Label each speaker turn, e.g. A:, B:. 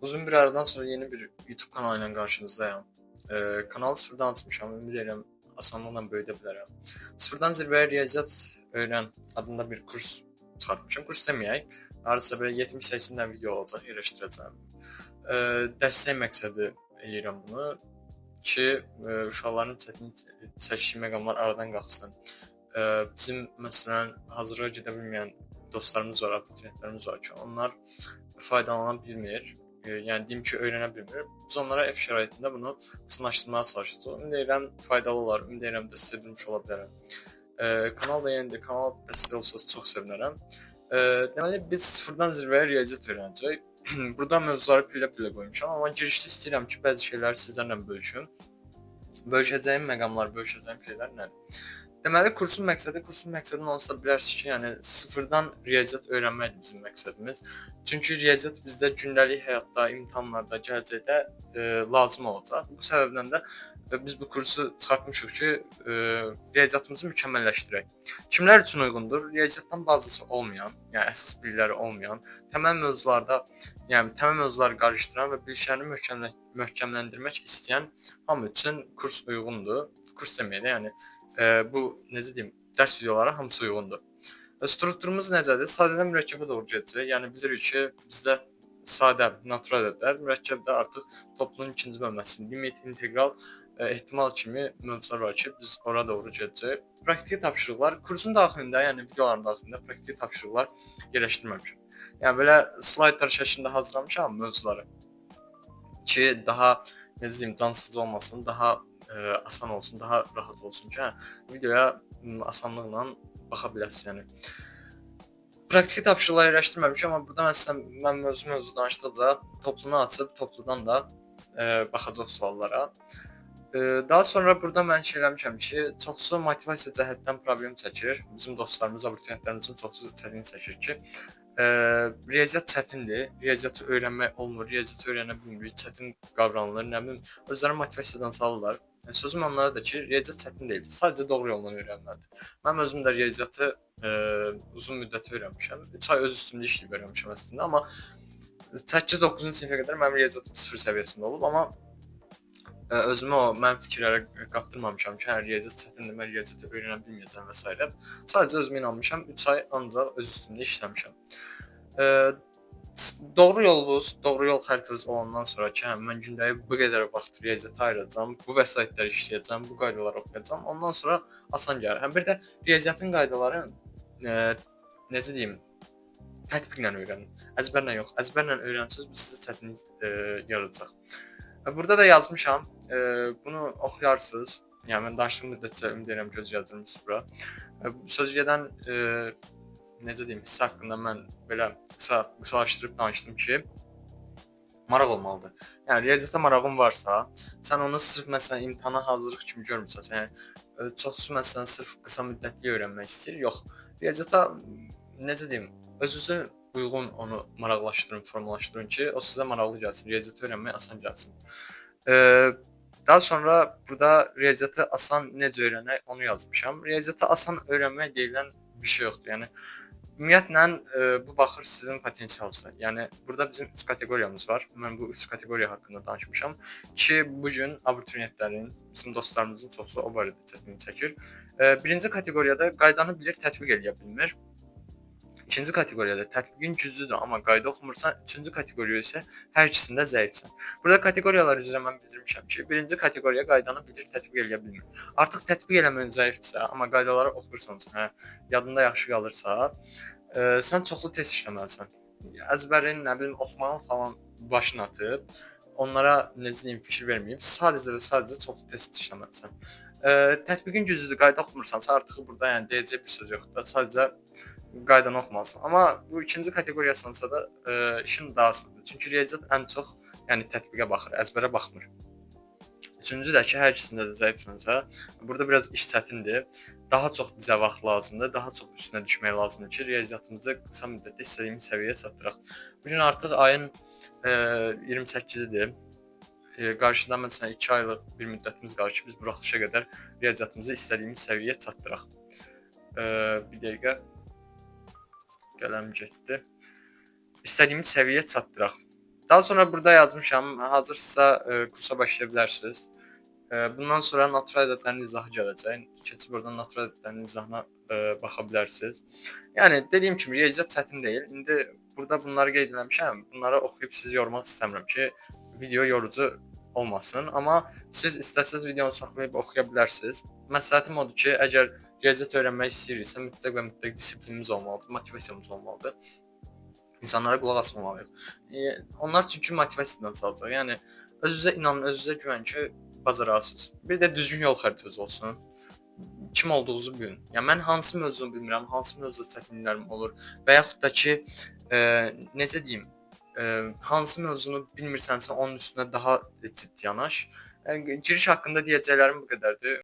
A: Uzun bir aradan sonra yeni bir YouTube kanalıyla karşınızdayım. Kanalı sıfırdan açmışam. Ümid edirəm asanlıqla böyüdə bilərəm. Sıfırdan zirvəyə riyaziyyat öyrən adında bir kurs çıxartmışam. Kurs deməyək, hardasa belə 70-80 dənə video olacaq, yerləşdirəcəm. Dəstək məqsədi eləyirəm bunu ki, uşaqların çətin çəkdiyi məqamlar aradan qalxsın. Bizim məsələn hazırlığa gedə bilməyən dostlarımız var, abituriyentlərimiz var ki, onlar faydalana bilmir. Yəni deyim ki, öyrənə bilmir. Biz onlara ev şəraitində bunu sınlaşdırmağa çalışdıq. Ümid edirəm faydalı olar, ümid edirəm dəstək edilmiş ola bilərəm. Kanal da yenidir, kanal dəstək olsanız çox sevinərəm. Deməli biz sıfırdan zirvəyə riyaziyyat öyrənəcəyik. Burada mövzuları pillə-pillə qoymuşam, amma girişdə istəyirəm ki, bəzi şeyləri sizlərlə bölüşüm. Bölüşəcəyim məqamlar, bölüşəcəyim şeylər nədir? Deməli kursun məqsədini onsuz da bilərsiniz ki, yəni sıfırdan riyaziyyat öyrənməkdir bizim məqsədimiz. Çünki riyaziyyat bizdə gündəlik həyatda, imtahanlarda, gələcəkdə lazım olacaq. Bu səbəbdən də biz bu kursu çıxartmışıq ki, riyaziyyatımızı mükəmməlləşdirək. Kimlər üçün uyğundur? Riyaziyyatdan bazısı olmayan, yəni əsas bilgiləri olmayan, təməl mövzuları qarışdıran və bilgilərini möhkəmləndirmək istəyən hamı üçün kurs uyğundur. Kurs deməkdə, yəni bu necə deyim, dərs videoları hamısı uyğundur. Strukturumuz necədir? Sadədən mürəkkəbə doğru gedəcək. Yəni bilirik ki, bizdə sadə, natural ədədlər, mürəkkəbdə artıq toplumun ikinci bölməsi, limit, integral, ehtimal kimi mövzular var ki, biz ora doğru gedəcəyik. Praktiki tapşırıqlar kursun daxilində, yəni videoların daxilində praktiki tapşırıqlar yerləşdirməmişəm. Yəni belə slaydlar şəklində hazırlamışam mövzuları ki, daha necə deyim, cansıxıcı olmasın, daha asan olsun, daha rahat olsun ki, videoya asanlıqla baxa biləsiniz. Yəni praktiki tapşırıqlar yerləşdirməmişəm, amma burada mən mövzu danışdıqca toplunu açıb topludan da baxacaq suallara. Daha sonra burada mən şey eləmişəm ki, çoxsu motivasiya cəhətdən problem çəkir. Bizim dostlarımız, abituriyentlərimizin çoxsu çətin çəkir ki, riyaziyyat çətindir, riyaziyyatı öyrənmək olmur, riyaziyyatı öyrənə bilmirik, çətin qavranılır, nə bilim, özləri motivasiyadan salırlar. Sözüm onlara da ki, riyaziyyat çətin deyil, sadəcə doğru yolla öyrənməlidir. Mən özüm də riyaziyyatı uzun müddət öyrənmişəm. 3 ay öz üstümdə işləyib öyrənmişəm əslində, amma 8-9-cu sinifə qədər mənim riyaziyyatım 0 səviyyəsində olub, amma özümü o mən fikirlərə qapdırmamışam ki, riyaziyyat çətindir, mən riyaziyyatı öyrənə bilməyəcəm və s. Sadəcə özümə inanmışam, 3 ay ancaq öz üstümdə işləmişəm. Doğru yol xəritəniz olandan sonra ki, mən gündəlik bu qədər vaxt riyaziyyata ayıracağam, bu vəsaitləri işləyəcəm, bu qaydaları oxuyacağam, ondan sonra asan gəlir. Həm bir də riyaziyyatın qaydaları necə deyim, tətbiqlə öyrənin, əzbərlə yox. Əzbərlə öyrənsəniz, bu sizə çətinlik yaradacaq. Burada da yazmışam, bunu oxuyarsınız. Yəni mən danışdığım müddətcə ümid edirəm göz yazdırmısınız bura. Sözgedən necə deyim, hissə haqqında mən belə qısalaşdırıb danışdım ki, maraq olmalıdır. Yəni riyaziyyata marağın varsa, sən onu sırf məsələn imtahana hazırlıq kimi görmürsən. Yəni çoxsu məsələn sırf qısa müddətli öyrənmək istəyir. Yox, riyaziyyata necə deyim, özünüzə uyğun onu maraqlaşdırın, formalaşdırın ki, o sizə maraqlı gəlsin, riyaziyyatı öyrənmək asan gəlsin. Daha sonra burada riyaziyyatı asan necə öyrənək onu yazmışam. Riyaziyyatı asan öyrənmək deyilən bir şey yoxdur. Yəni ümumiyyətlə bu baxır sizin potensialınıza. Yəni burada bizim 3 kateqoriyamız var. Mən bu 3 kateqoriya haqqında danışmışam ki, bu gün abituriyentlərin, bizim dostlarımızın çoxsu o barədə çətinlik çəkir. Birinci kateqoriyada qaydanı bilir, tətbiq edə bilmir. İkinci kateqoriyada tətbiqin güclüdür, amma qayda oxumursan. Üçüncü kateqoriya isə hər ikisində zəifsən. Burada kateqoriyalar üzrə mən bildirmişəm ki, birinci kateqoriya qaydanı bilir, tətbiq edə bilmir. Artıq tətbiq eləməyin zəifdirsə, amma qaydaları oxuyursansa, yadında yaxşı qalırsa, sən çoxlu test işləməlisən. Əzbərin, nə bilim, oxumağın falan başına atıb, onlara necə deyim, fikir verməyib, sadəcə və sadəcə çoxlu test işləməlisən. Tətbiqin güclüdür, qayda oxumursansa, artıq burada yəni deyəcək bir söz yoxdur. Sadəcə qaydanı oxumalısan. Amma bu ikinci kateqoriyasınsa da işin daha asandır. Çünki riyaziyyat ən çox yəni tətbiqə baxır, əzbərə baxmır. Üçüncü də ki, hər ikisində də zəifsənsə, burada biraz iş çətindir. Daha çox bizə vaxt lazımdır, daha çox üstünə düşmək lazımdır ki, riyaziyyatımızı qısa müddətdə istədiyimiz səviyyəyə çatdıraq. Bu gün artıq ayın 28-idir. Qarşıda məsələn 2 aylıq bir müddətimiz qalır ki, biz buraxılışa qədər riyaziyyatımızı istədiyimiz səviyyəyə çatdıraq. Bir dəqiqə qələm getdi. İstədiyimiz səviyyəyə çatdıraq. Daha sonra burada yazmışam, hazırsa kursa başlayabilirsiniz. Bundan sonra natural ədədlərin izahı gələcək. Keçib buradan natural ədədlərin izahına baxa bilərsiniz. Yəni dediyim kimi riyaziyyat çətin deyil. İndi burada bunları qeyd etmişəm. Bunları oxuyub sizi yormaq istəmirəm ki, video yorucu olmasın. Amma siz istəsəz videonu saxlayıb oxuya bilərsiniz. Məsləhətim odur ki, əgər riyaziyyat öyrənmək istəyiriksə, mütləq və mütləq disiplinimiz olmalıdır, motivasiyamız olmalıdır. İnsanlara qulaq asmamalıyıq. Onlar çünki motivasiyadan çalışır. Yəni özünüzə inanın, özünüzə güvənin ki, bacararsınız. Bir də düzgün yol xəritəsi olsun. Kim olduğunuzu bilin. Yəni mən hansı mövzunu bilmirəm, hansı mövzuda çətinliklərim olur və yaxud da ki, necə deyim, hansı mövzunu bilmirsənsə onun üstünə daha ciddi yanaş. Giriş haqqında deyəcəklərim bu qədərdir.